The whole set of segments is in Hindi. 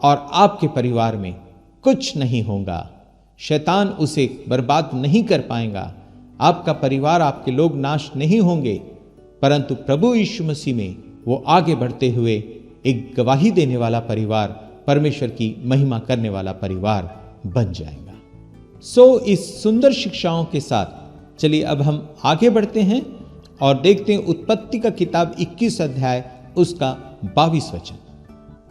और आपके परिवार में कुछ नहीं होगा। शैतान उसे बर्बाद नहीं कर पाएगा। आपका परिवार, आपके लोग नाश नहीं होंगे, परंतु प्रभु यीशु मसीह में वो आगे बढ़ते हुए एक गवाही देने वाला परिवार, परमेश्वर की महिमा करने वाला परिवार बन जाएगा। इस सुंदर शिक्षाओं के साथ चलिए अब हम आगे बढ़ते हैं और देखते हैं उत्पत्ति का किताब 21 अध्याय उसका 22 वचन।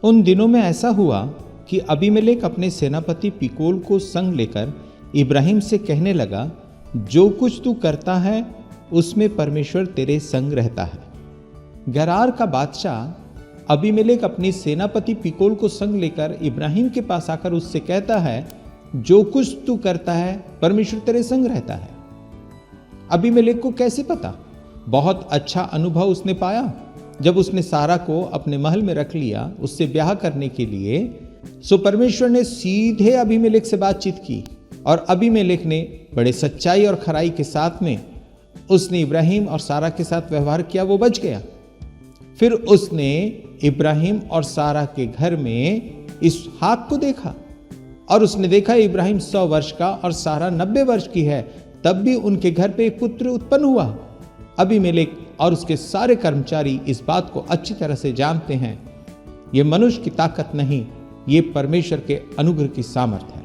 उन दिनों में ऐसा हुआ कि अबीमेलेक अपने सेनापति पिकोल को संग लेकर इब्राहिम से कहने लगा, जो कुछ तू करता है उसमें परमेश्वर तेरे संग रहता है। गरार का बादशाह अबीमेलेक अपनी सेनापति पिकोल को संग लेकर इब्राहिम के पास आकर उससे कहता है, जो कुछ तू करता है परमेश्वर तेरे संग रहता है। अबीमेलेक को कैसे पता? बहुत अच्छा अनुभव उसने पाया जब उसने सारा को अपने महल में रख लिया उससे ब्याह करने के लिए। परमेश्वर ने सीधे अबीमेलेक से बातचीत की और अबीमेलेक ने बड़े सच्चाई और खराई के साथ में उसने इब्राहिम और सारा के साथ व्यवहार किया, वो बच गया। फिर उसने इब्राहिम और सारा के घर में इसहाक को देखा और उसने देखा इब्राहिम 100 वर्ष का और सारा 90 वर्ष की है, तब भी उनके घर पे एक पुत्र उत्पन्न हुआ। अबीमेलेक और उसके सारे कर्मचारी इस बात को अच्छी तरह से जानते हैं, ये मनुष्य की ताकत नहीं, ये परमेश्वर के अनुग्रह की सामर्थ है।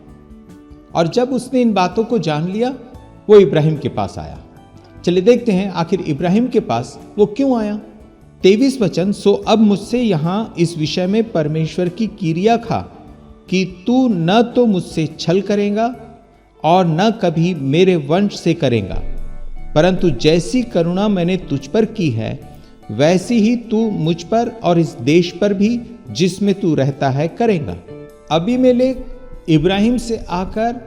और जब उसने इन बातों को जान लिया, वो इब्राहिम के पास आया। चलिए देखते हैं आखिर इब्राहिम के पास वो क्यों आया। 23 वचन। अब मुझसे यहां इस विषय में परमेश्वर की किरिया खा कि तू न तो मुझसे छल करेगा और न कभी मेरे वंश से करेगा, परंतु जैसी करुणा मैंने तुझ पर की है वैसी ही तू मुझ पर और इस देश पर भी जिसमें तू रहता है करेगा। अबीमेलेक इब्राहिम से आकर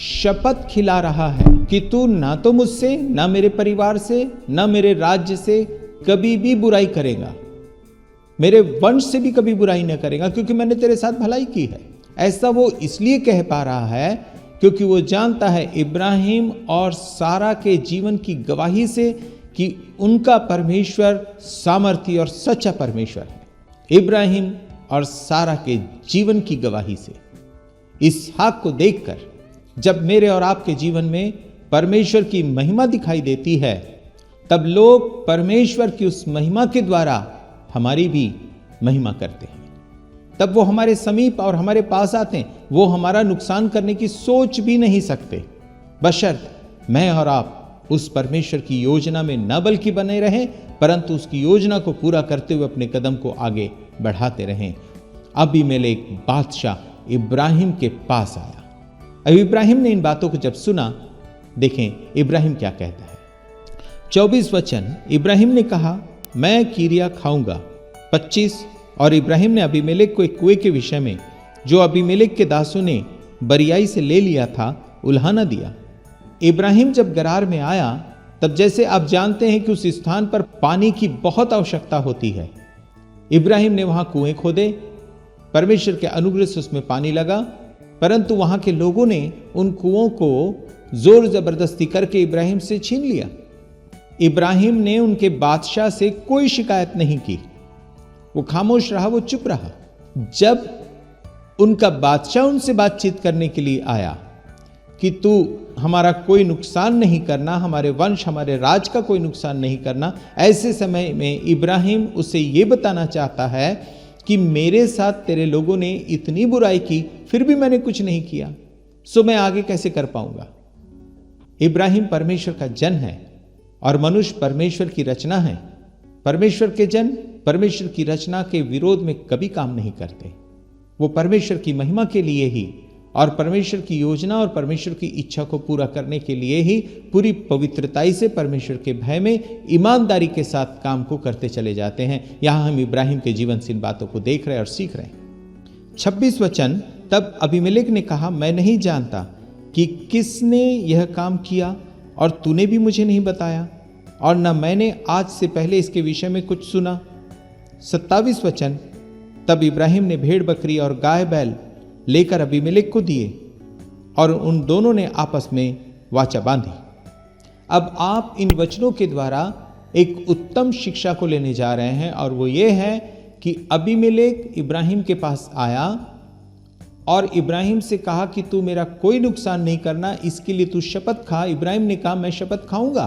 शपथ खिला रहा है कि तू ना तो मुझसे, ना मेरे परिवार से, ना मेरे राज्य से कभी भी बुराई करेगा, मेरे वंश से भी कभी बुराई न करेगा, क्योंकि मैंने तेरे साथ भलाई की है। ऐसा वो इसलिए कह पा रहा है क्योंकि वो जानता है इब्राहिम और सारा के जीवन की गवाही से कि उनका परमेश्वर सामर्थी और सच्चा परमेश्वर है। इब्राहिम और सारा के जीवन की गवाही से, इसहाक को देखकर जब मेरे और आपके जीवन में परमेश्वर की महिमा दिखाई देती है, तब लोग परमेश्वर की उस महिमा के द्वारा हमारी भी महिमा करते हैं। तब वो हमारे समीप और हमारे पास आते हैं, वो हमारा नुकसान करने की सोच भी नहीं सकते, बशर्त मैं और आप उस परमेश्वर की योजना में न बल्कि बने रहें, परंतु उसकी योजना को पूरा करते हुए अपने कदम को आगे बढ़ाते रहें। अबीमेलेक बादशाह इब्राहिम के पास आया। अब इब्राहिम ने इन बातों को जब सुना, देखें इब्राहिम क्या कहता है। 24 वचन। इब्राहिम ने कहा, मैं किरिया खाऊंगा। 25। और इब्राहिम ने अबीमेलेक को एक कुएं के विषय में जो अबीमेलेक के दासों ने बरियाई से ले लिया था उल्हाना दिया। इब्राहिम जब गरार में आया, तब जैसे आप जानते हैं कि उस स्थान पर पानी की बहुत आवश्यकता होती है, इब्राहिम ने वहां कुएं खोदे। परमेश्वर के अनुग्रह से उसमें पानी लगा, परंतु वहां के लोगों ने उन कुओं को जोर जबरदस्ती करके इब्राहिम से छीन लिया। इब्राहिम ने उनके बादशाह से कोई शिकायत नहीं की, वो खामोश रहा, वो चुप रहा। जब उनका बादशाह उनसे बातचीत करने के लिए आया कि तू हमारा कोई नुकसान नहीं करना, हमारे वंश हमारे राज का कोई नुकसान नहीं करना, ऐसे समय में इब्राहिम उसे ये बताना चाहता है कि मेरे साथ तेरे लोगों ने इतनी बुराई की, फिर भी मैंने कुछ नहीं किया, सो मैं आगे कैसे कर पाऊंगा। इब्राहिम परमेश्वर का जन है और मनुष्य परमेश्वर की रचना है। परमेश्वर के जन परमेश्वर की रचना के विरोध में कभी काम नहीं करते। वो परमेश्वर की महिमा के लिए ही और परमेश्वर की योजना और परमेश्वर की इच्छा को पूरा करने के लिए ही पूरी पवित्रताई से परमेश्वर के भय में ईमानदारी के साथ काम को करते चले जाते हैं। यहां हम इब्राहिम के जीवन से इन बातों को देख रहे हैं और सीख रहे हैं। 26 वचन। तब अबीमेलेक ने कहा, मैं नहीं जानता कि किसने यह काम किया और तूने भी मुझे नहीं बताया, और न मैंने आज से पहले इसके विषय में कुछ सुना। 27 वचन। तब इब्राहिम ने भेड़ बकरी और गाय बैल लेकर अबीमेलेक को दिए और उन दोनों ने आपस में वाचा बांधी। अब आप इन वचनों के द्वारा एक उत्तम शिक्षा को लेने जा रहे हैं, और वो ये है कि अबीमेलेक इब्राहिम के पास आया और इब्राहिम से कहा कि तू मेरा कोई नुकसान नहीं करना, इसके लिए तू शपथ खा। इब्राहिम ने कहा मैं शपथ खाऊंगा।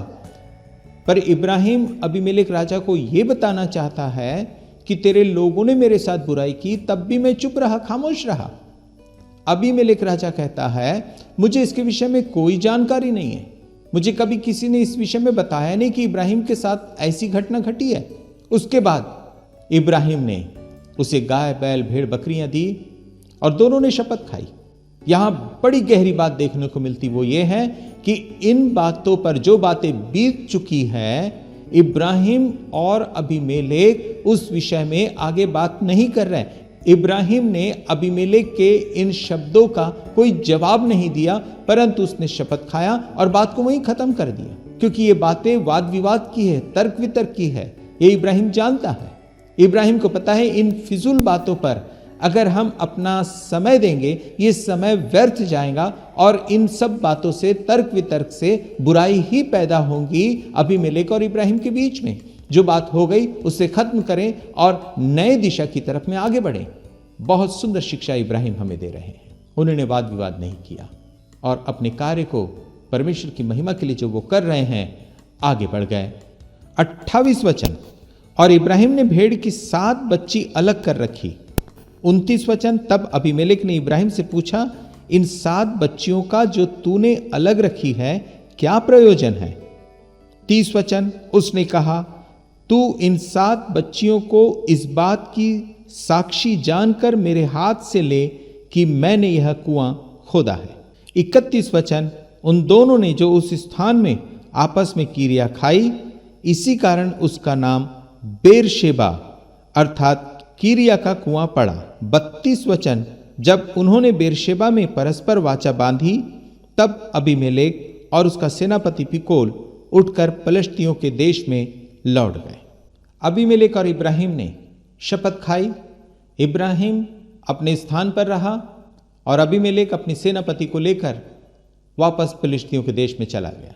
पर इब्राहिम अबीमेलेक राजा को यह बताना चाहता है कि तेरे लोगों ने मेरे साथ बुराई की, तब भी मैं चुप रहा, खामोश रहा। अबीमेलेक राजा कहता है मुझे इसके विषय में कोई जानकारी नहीं है, मुझे कभी किसी ने इस विषय में बताया नहीं कि इब्राहिम के साथ ऐसी घटना घटी है। उसके बाद इब्राहिम ने उसे गाय, बैल, भेड़, बकरियां दी और दोनों ने शपथ खाई। यहां बड़ी गहरी बात देखने को मिलती, वो ये है कि इन बातों पर जो बातें बीत चुकी है, इब्राहिम और अबीमेलेक उस विषय में आगे बात नहीं कर रहे। इब्राहिम ने अबीमेलेक के इन शब्दों का कोई जवाब नहीं दिया, परंतु उसने शपथ खाया और बात को वहीं खत्म कर दिया, क्योंकि ये बातें वाद विवाद की है, तर्क वितर्क की है। ये इब्राहिम जानता है। इब्राहिम को पता है इन फिजूल बातों पर अगर हम अपना समय देंगे, ये समय व्यर्थ जाएगा और इन सब बातों से, तर्क वितर्क से बुराई ही पैदा होगी अबीमेलेक और इब्राहिम के बीच में। जो बात हो गई उसे खत्म करें और नए दिशा की तरफ में आगे बढ़ें। बहुत सुंदर शिक्षा इब्राहिम हमें दे रहे हैं। उन्होंने वाद विवाद नहीं किया और अपने कार्य को परमेश्वर की महिमा के लिए जो वो कर रहे हैं आगे बढ़ गए। 28 वचन, और इब्राहिम ने भेड़ की 7 बच्ची अलग कर रखी। 29 वचन, तब अबीमेलेक ने इब्राहिम से पूछा इन 7 बच्चियों का जो तूने अलग रखी है क्या प्रयोजन है? 30 वचन, उसने कहा तू इन 7 बच्चियों को इस बात की साक्षी जानकर मेरे हाथ से ले कि मैंने यह कुआं खोदा है। 31 वचन, उन दोनों ने जो उस स्थान में आपस में किरिया खाई, इसी कारण उसका नाम बेरशेबा अर्थात किरिया का कुआं पड़ा। 32 वचन, जब उन्होंने बेरशेबा में परस्पर वाचा बांधी, तब अबीमेलेक और उसका सेनापति पिकोल उठकर पलिश्तियों के देश में लौट गए। अबीमेलेक और इब्राहिम ने शपथ खाई। इब्राहिम अपने स्थान पर रहा और अबीमेलेक अपनी सेनापति को लेकर वापस पलिश्तियों के देश में चला गया।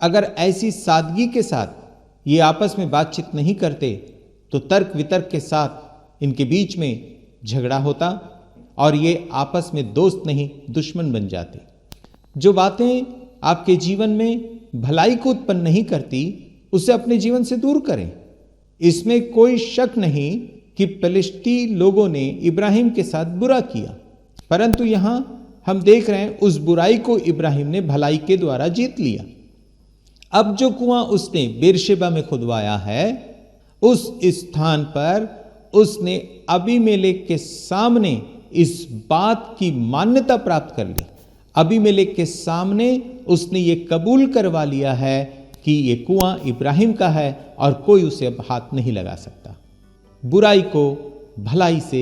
अगर ऐसी सादगी के साथ ये आपस में बातचीत नहीं करते तो तर्क वितर्क के साथ इनके बीच में झगड़ा होता और ये आपस में दोस्त नहीं दुश्मन बन जाते। जो बातें आपके जीवन में भलाई को उत्पन्न नहीं करती उसे अपने जीवन से दूर करें। इसमें कोई शक नहीं कि पलिश्ती लोगों ने इब्राहिम के साथ बुरा किया, परंतु यहां हम देख रहे हैं उस बुराई को इब्राहिम ने भलाई के द्वारा जीत लिया। अब जो कुआं उसने बेरशेबा में खुदवाया है, उस स्थान पर उसने अबीमेलेक के सामने इस बात की मान्यता प्राप्त कर ली। अबीमेलेक के सामने उसने ये कबूल करवा लिया है कि ये कुआं इब्राहिम का है और कोई उसे अब हाथ नहीं लगा सकता। बुराई को भलाई से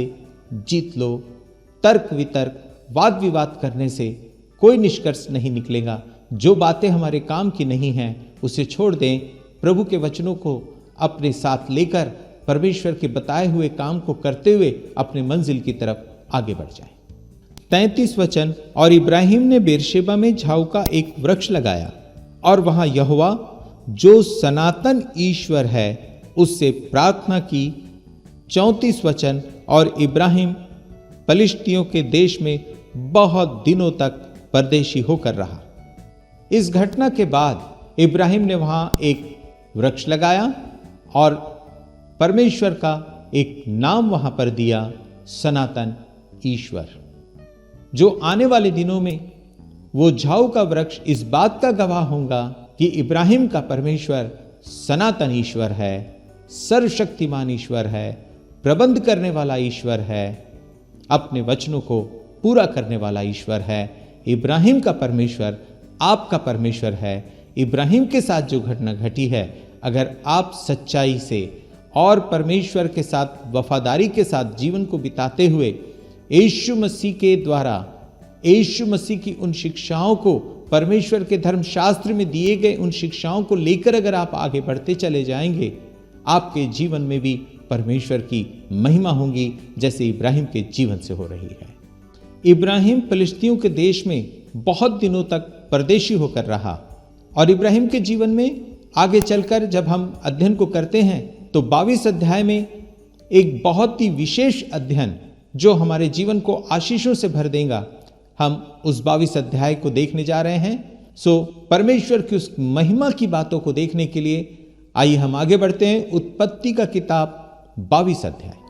जीत लो। तर्क वितर्क, वाद विवाद करने से कोई निष्कर्ष नहीं निकलेगा। जो बातें हमारे काम की नहीं हैं उसे छोड़ दें। प्रभु के वचनों को अपने साथ लेकर परमेश्वर के बताए हुए काम को करते हुए अपने मंजिल की तरफ आगे बढ़ जाएं। 33 वचन, और इब्राहिम ने बेरशेबा में झाऊ का एक वृक्ष लगाया और वहां यहोवा जो सनातन ईश्वर है उससे प्रार्थना की। 34 वचन, और इब्राहिम पलिश्तियों के देश में बहुत दिनों तक परदेशी होकर रहा। इस घटना के बाद इब्राहिम ने वहां एक वृक्ष लगाया और परमेश्वर का एक नाम वहां पर दिया, सनातन ईश्वर। जो आने वाले दिनों में वो झाऊ का वृक्ष इस बात का गवाह होगा कि इब्राहिम का परमेश्वर सनातन ईश्वर है, सर्वशक्तिमान ईश्वर है, प्रबंध करने वाला ईश्वर है, अपने वचनों को पूरा करने वाला ईश्वर है। इब्राहिम का परमेश्वर आपका परमेश्वर है। इब्राहिम के साथ जो घटना घटी है, अगर आप सच्चाई से और परमेश्वर के साथ वफादारी के साथ जीवन को बिताते हुए यीशु मसीह के द्वारा, यीशु मसीह की उन शिक्षाओं को, परमेश्वर के धर्मशास्त्र में दिए गए उन शिक्षाओं को लेकर अगर आप आगे बढ़ते चले जाएंगे, आपके जीवन में भी परमेश्वर की महिमा होगी, जैसे इब्राहिम के जीवन से हो रही है। इब्राहिम पलिश्तियों के देश में बहुत दिनों तक परदेशी होकर रहा और इब्राहिम के जीवन में आगे चलकर जब हम अध्ययन को करते हैं तो 22 अध्याय में एक बहुत ही विशेष अध्ययन जो हमारे जीवन को आशीषों से भर देगा, हम उस 22 अध्याय को देखने जा रहे हैं। सो परमेश्वर की उस महिमा की बातों को देखने के लिए आइए हम आगे बढ़ते हैं। उत्पत्ति का किताब 22 अध्याय।